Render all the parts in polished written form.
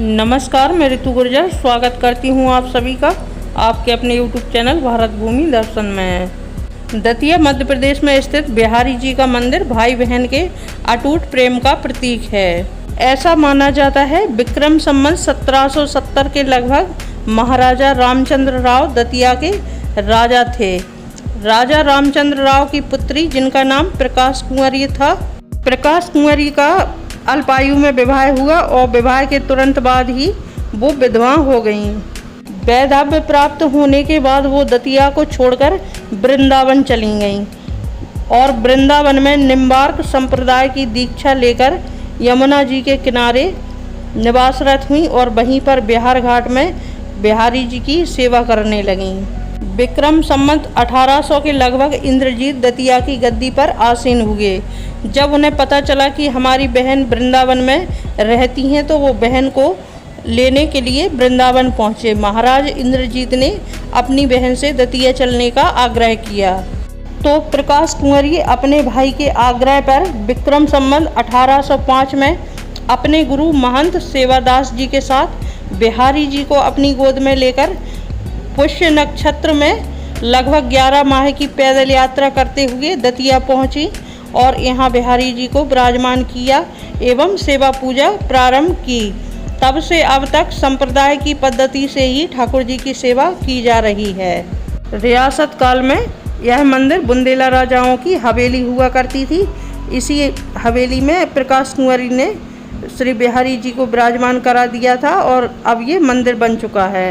नमस्कार, मैं ऋतु गुर्जर स्वागत करती हूँ आप सभी का आपके अपने YouTube चैनल भारत भूमि दर्शन में। दतिया मध्य प्रदेश में स्थित बिहारी जी का मंदिर भाई बहन के अटूट प्रेम का प्रतीक है। ऐसा माना जाता है विक्रम संवत 1770 के लगभग महाराजा रामचंद्र राव दतिया के राजा थे। राजा रामचंद्र राव की पुत्री जिनका नाम प्रकाश कुंवरी था, प्रकाश कुंवरी का अल्पायु में विवाह हुआ और विवाह के तुरंत बाद ही वो विधवा हो गईं। वैधव्य प्राप्त होने के बाद वो दतिया को छोड़कर वृंदावन चली गईं और वृंदावन में निम्बार्क संप्रदाय की दीक्षा लेकर यमुना जी के किनारे निवासरत हुई और वहीं पर बिहार घाट में बिहारी जी की सेवा करने लगीं। विक्रम संवत 1800 के लगभग इंद्रजीत दतिया की गद्दी पर आसीन हुए। जब उन्हें पता चला कि हमारी बहन वृंदावन में रहती हैं तो वो बहन को लेने के लिए वृंदावन पहुँचे। महाराज इंद्रजीत ने अपनी बहन से दतिया चलने का आग्रह किया तो प्रकाश कुंवरी अपने भाई के आग्रह पर विक्रम संवत 1805 में अपने गुरु महंत सेवादास जी के साथ बिहारी जी को अपनी गोद में लेकर पुष्य नक्षत्र में लगभग 11 माह की पैदल यात्रा करते हुए दतिया पहुंची और यहाँ बिहारी जी को विराजमान किया एवं सेवा पूजा प्रारंभ की। तब से अब तक संप्रदाय की पद्धति से ही ठाकुर जी की सेवा की जा रही है। रियासत काल में यह मंदिर बुंदेला राजाओं की हवेली हुआ करती थी। इसी हवेली में प्रकाश कुंवरी ने श्री बिहारी जी को विराजमान करा दिया था और अब ये मंदिर बन चुका है।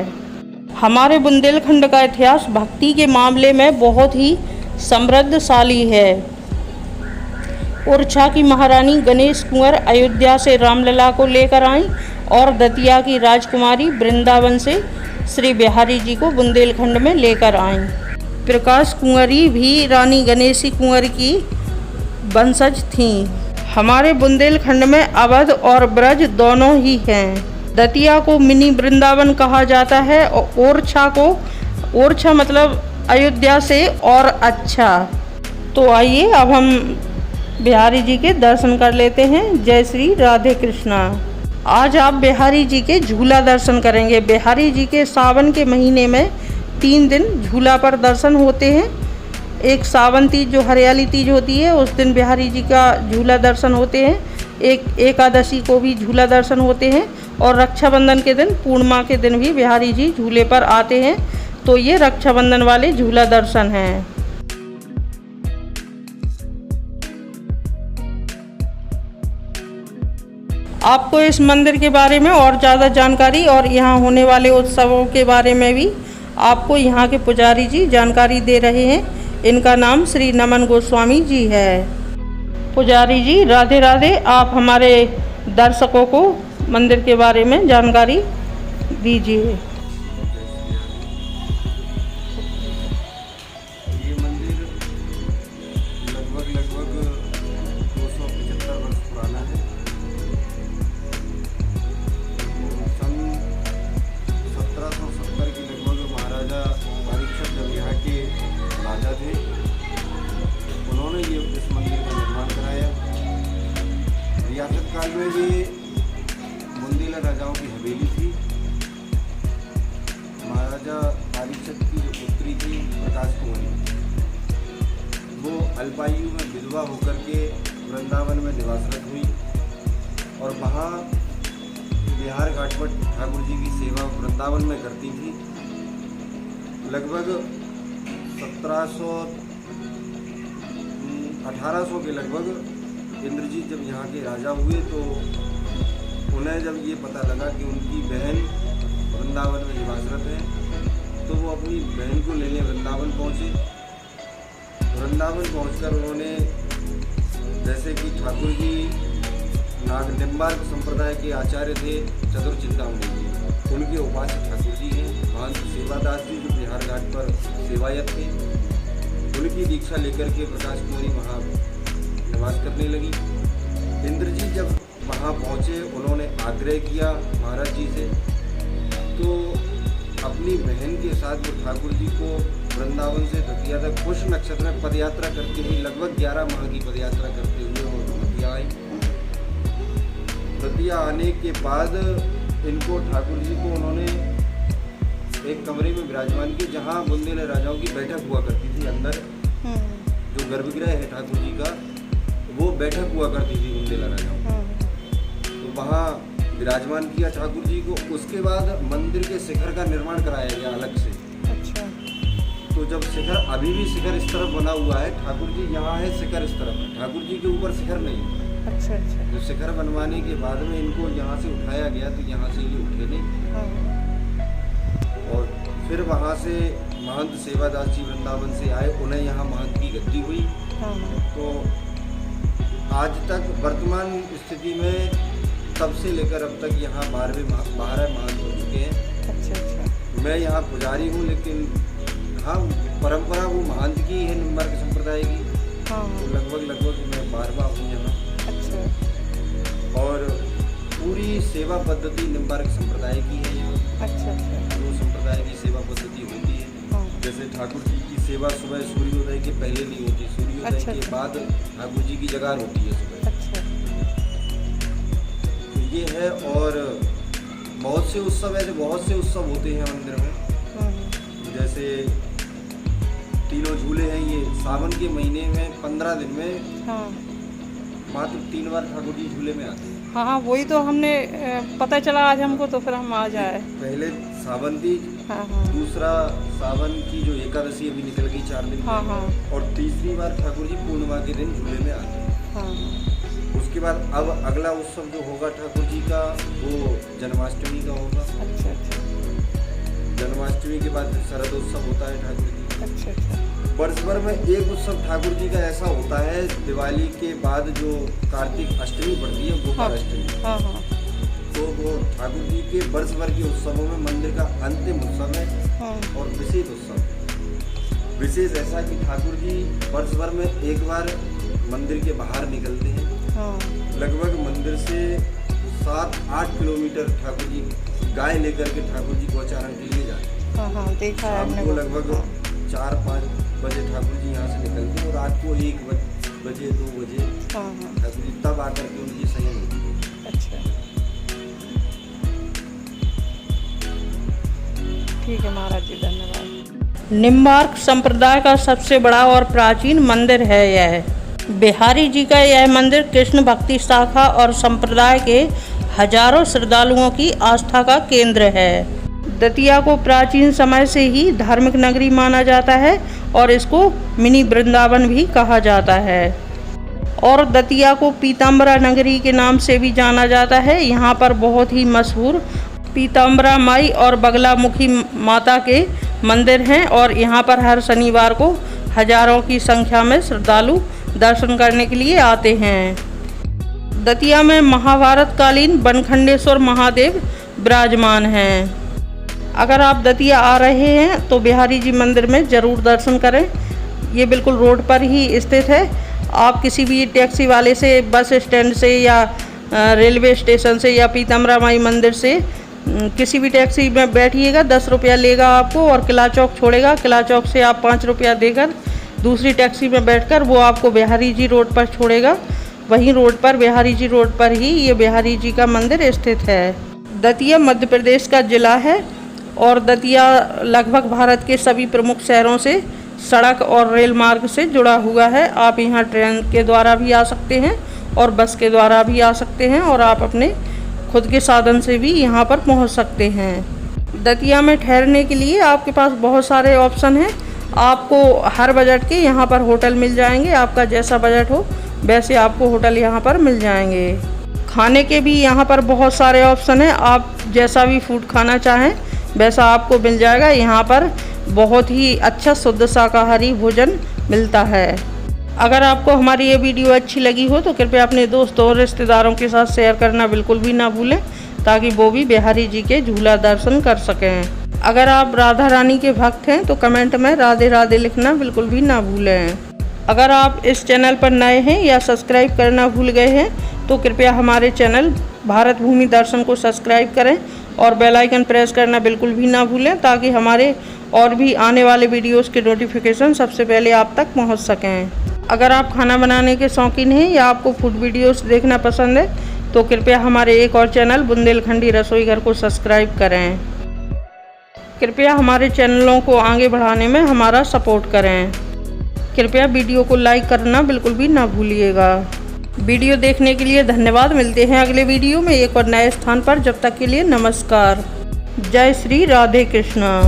हमारे बुंदेलखंड का इतिहास भक्ति के मामले में बहुत ही समृद्धशाली है। ओरछा की महारानी गणेश कुंवर अयोध्या से रामलला को लेकर आईं और दतिया की राजकुमारी वृंदावन से श्री बिहारी जी को बुंदेलखंड में लेकर आईं। प्रकाश कुंवरी भी रानी गणेशी कुंवर की वंशज थीं। हमारे बुंदेलखंड में अवध और ब्रज दोनों ही हैं। दतिया को मिनी वृंदावन कहा जाता है और ओरछा मतलब अयोध्या से और अच्छा। तो आइए अब हम बिहारी जी के दर्शन कर लेते हैं। जय श्री राधे कृष्णा। आज आप बिहारी जी के झूला दर्शन करेंगे। बिहारी जी के सावन के महीने में 3 दिन झूला पर दर्शन होते हैं। एक सावन तीज जो हरियाली तीज होती है उस दिन बिहारी जी का झूला दर्शन होते हैं। एक एकादशी को भी झूला दर्शन होते हैं और रक्षाबंधन के दिन पूर्णिमा के दिन भी बिहारी जी झूले पर आते हैं। तो ये रक्षाबंधन वाले झूला दर्शन हैं। आपको इस मंदिर के बारे में और ज़्यादा जानकारी और यहाँ होने वाले उत्सवों के बारे में भी आपको यहाँ के पुजारी जी जानकारी दे रहे हैं। इनका नाम श्री नमन गोस्वामी जी है। पुजारी जी राधे राधे। आप हमारे दर्शकों को मंदिर के बारे में जानकारी दीजिए। ये मंदिर लगभग 275 वर्ष पुराना है। सन 1770 के लगभग महाराजा परीक्षित जब यहाँ के राजा थे उन्होंने ये इस मंदिर का निर्माण कराया। रियासत काल में ये बुंदेला राजाओं की हवेली थी। महाराजा परीक्षित की जो पुत्री थी प्रकाश कुंवरी, वो अल्पायु में विधवा होकर के वृंदावन में निवासरत हुई और वहाँ बिहार घाट पर ठाकुर जी की सेवा वृंदावन में करती थी। लगभग 1800 के लगभग इंद्रजीत जब यहाँ के राजा हुए तो उन्हें जब ये पता लगा कि उनकी बहन वृंदावन में निवासरत है तो वो अपनी बहन को लेने वृंदावन पहुँचे। वृंदावन पहुँचकर उन्होंने जैसे कि ठाकुर जी निम्बार्क संप्रदाय के आचार्य थे चतुर चिंतामणि जी, उनके उपासक ठाकुर जी हैं। महंत सेवादास जी जो बिहार घाट पर सेवायत थे, उनकी दीक्षा लेकर के प्रकाश कुंवरी वहाँ निवास करने लगी। इंद्रजीत जब वहाँ पहुँचे उन्होंने आग्रह किया महाराज जी से, तो अपनी बहन के साथ वो ठाकुर जी को वृंदावन से दतिया तक पुष्य नक्षत्र में पदयात्रा करती हुई लगभग 11 माह की पदयात्रा करते हुए वो दतिया आई। दतिया आने के बाद इनको ठाकुर जी को उन्होंने एक कमरे में विराजमान किया जहाँ बुंदेला राजाओं की बैठक हुआ करती थी। अंदर जो गर्भगृह है ठाकुर जी का, वो बैठक हुआ करती थी बुंदेला राजाओं। तो वहाँ विराजमान किया ठाकुर जी को। उसके बाद मंदिर के शिखर का निर्माण कराया गया अलग से। अच्छा। तो जब शिखर, अभी भी शिखर इस तरफ बना हुआ है, ठाकुर जी यहाँ है, शिखर इस तरफ है, ठाकुर जी के ऊपर शिखर नहीं है। अच्छा अच्छा। तो शिखर बनवाने के बाद में इनको यहाँ से उठाया गया, तो यहाँ से ये उठे नहीं। और फिर वहाँ से महंत सेवादास जी वृंदावन से आए, उन्हें यहाँ महंत की गद्दी हुई। तो आज तक वर्तमान स्थिति में तब से लेकर अब तक यहाँ 12 महंत हो चुके हैं। अच्छा अच्छा। मैं यहाँ पुजारी हूँ, लेकिन हाँ परंपरा वो महंत की है, निम्बार्क संप्रदाय की। तो लगभग मैं 12वां हूँ यहाँ। अच्छा। और पूरी सेवा पद्धति निम्बार्क संप्रदाय की है यहाँ। अच्छा अच्छा। जो संप्रदाय की सेवा पद्धति होती है, जैसे ठाकुर जी की सेवा सुबह सूर्योदय के पहले नहीं होती, सूर्योदय के बाद ठाकुर जी की जगार होती है सुबह। अच्छा। तो ये है। और बहुत से उत्सव ऐसे बहुत से उत्सव होते हैं मंदिर में। जैसे तीनों झूले हैं, ये सावन के महीने में 15 दिन में मात्र 3 बार ठाकुर जी झूले में आते हैं। हाँ, वही तो हमने पता चला आज हमको, तो फिर हम आ जाए। पहले सावन तीज, दूसरा सावन की जो एकादशी अभी निकल गई 4 दिन में, और तीसरी बार ठाकुर जी पूर्णिमा के दिन झूले में आते हैं। उसके बाद अब अगला उत्सव जो होगा ठाकुर जी का, वो जन्माष्टमी का होगा। अच्छा अच्छा। जन्माष्टमी के बाद शरद उत्सव होता है ठाकुर जी। अच्छा अच्छा। वर्ष भर में एक उत्सव ठाकुर जी का ऐसा होता है, दिवाली के बाद जो कार्तिक अष्टमी पड़ती है, गोपाल अष्टमी। तो वो ठाकुर जी के वर्ष भर के उत्सवों में मंदिर का अंतिम उत्सव है। और विशेष उत्सव, विशेष ऐसा कि ठाकुर जी वर्ष भर में एक बार मंदिर के बाहर निकलते हैं। लगभग मंदिर से 7-8 किलोमीटर ठाकुर जी गाय लेकर के ठाकुर जी गौचारण के लिए जाते हैं। देखा है हमने को लगभग 4-5 बजे ठाकुर जी यहाँ से निकलते हैं, और रात को 1 बजे 2 बजे ठाकुर जी तब आकर के उनकी संयम होती है। अच्छा, ठीक है महाराज जी, धन्यवाद। निम्बार्क संप्रदाय का सबसे बड़ा और प्राचीन मंदिर है यह। बिहारी जी का यह मंदिर कृष्ण भक्ति शाखा और संप्रदाय के हजारों श्रद्धालुओं की आस्था का केंद्र है। दतिया को प्राचीन समय से ही धार्मिक नगरी माना जाता है और इसको मिनी वृंदावन भी कहा जाता है। और दतिया को पीताम्बरा नगरी के नाम से भी जाना जाता है। यहाँ पर बहुत ही मशहूर पीताम्बरा माई और बगलामुखी माता के मंदिर हैं, और यहाँ पर हर शनिवार को हजारों की संख्या में श्रद्धालु दर्शन करने के लिए आते हैं। दतिया में महाभारत कालीन बनखंडेश्वर महादेव विराजमान हैं। अगर आप दतिया आ रहे हैं तो बिहारी जी मंदिर में ज़रूर दर्शन करें। ये बिल्कुल रोड पर ही स्थित है। आप किसी भी टैक्सी वाले से, बस स्टैंड से या रेलवे स्टेशन से या पीताम्बरा माई मंदिर से किसी भी टैक्सी में बैठिएगा, 10 रुपया लेगा आपको और किला चौक छोड़ेगा। किला चौक से आप 5 रुपया देकर दूसरी टैक्सी में बैठकर वो आपको बिहारी जी रोड पर छोड़ेगा। वहीं रोड पर, बिहारी जी रोड पर ही ये बिहारी जी का मंदिर स्थित है। दतिया मध्य प्रदेश का जिला है और दतिया लगभग भारत के सभी प्रमुख शहरों से सड़क और रेल मार्ग से जुड़ा हुआ है। आप यहाँ ट्रेन के द्वारा भी आ सकते हैं और बस के द्वारा भी आ सकते हैं, और आप अपने खुद के साधन से भी यहाँ पर पहुँच सकते हैं। दतिया में ठहरने के लिए आपके पास बहुत सारे ऑप्शन हैं। आपको हर बजट के यहाँ पर होटल मिल जाएंगे। आपका जैसा बजट हो वैसे आपको होटल यहाँ पर मिल जाएंगे। खाने के भी यहाँ पर बहुत सारे ऑप्शन हैं। आप जैसा भी फूड खाना चाहें वैसा आपको मिल जाएगा। यहाँ पर बहुत ही अच्छा शुद्ध शाकाहारी भोजन मिलता है। अगर आपको हमारी ये वीडियो अच्छी लगी हो तो कृपया अपने दोस्तों और रिश्तेदारों के साथ शेयर करना बिल्कुल भी ना भूलें, ताकि वो भी बिहारी जी के झूला दर्शन कर सकें। अगर आप राधा रानी के भक्त हैं तो कमेंट में राधे राधे लिखना बिल्कुल भी ना भूलें। अगर आप इस चैनल पर नए हैं या सब्सक्राइब करना भूल गए हैं तो कृपया हमारे चैनल भारत भूमि दर्शन को सब्सक्राइब करें और बेल आइकन प्रेस करना बिल्कुल भी ना भूलें, ताकि हमारे और भी आने वाले वीडियोस के नोटिफिकेशन सबसे पहले आप तक पहुंच सकें। अगर आप खाना बनाने के शौकीन हैं या आपको फूड वीडियोस देखना पसंद है तो कृपया हमारे एक और चैनल बुंदेलखंडी रसोई घर को सब्सक्राइब करें। कृपया हमारे चैनलों को आगे बढ़ाने में हमारा सपोर्ट करें। कृपया वीडियो को लाइक करना बिल्कुल भी ना भूलिएगा। वीडियो देखने के लिए धन्यवाद। मिलते हैं अगले वीडियो में एक और नए स्थान पर। जब तक के लिए नमस्कार। जय श्री राधे कृष्णा।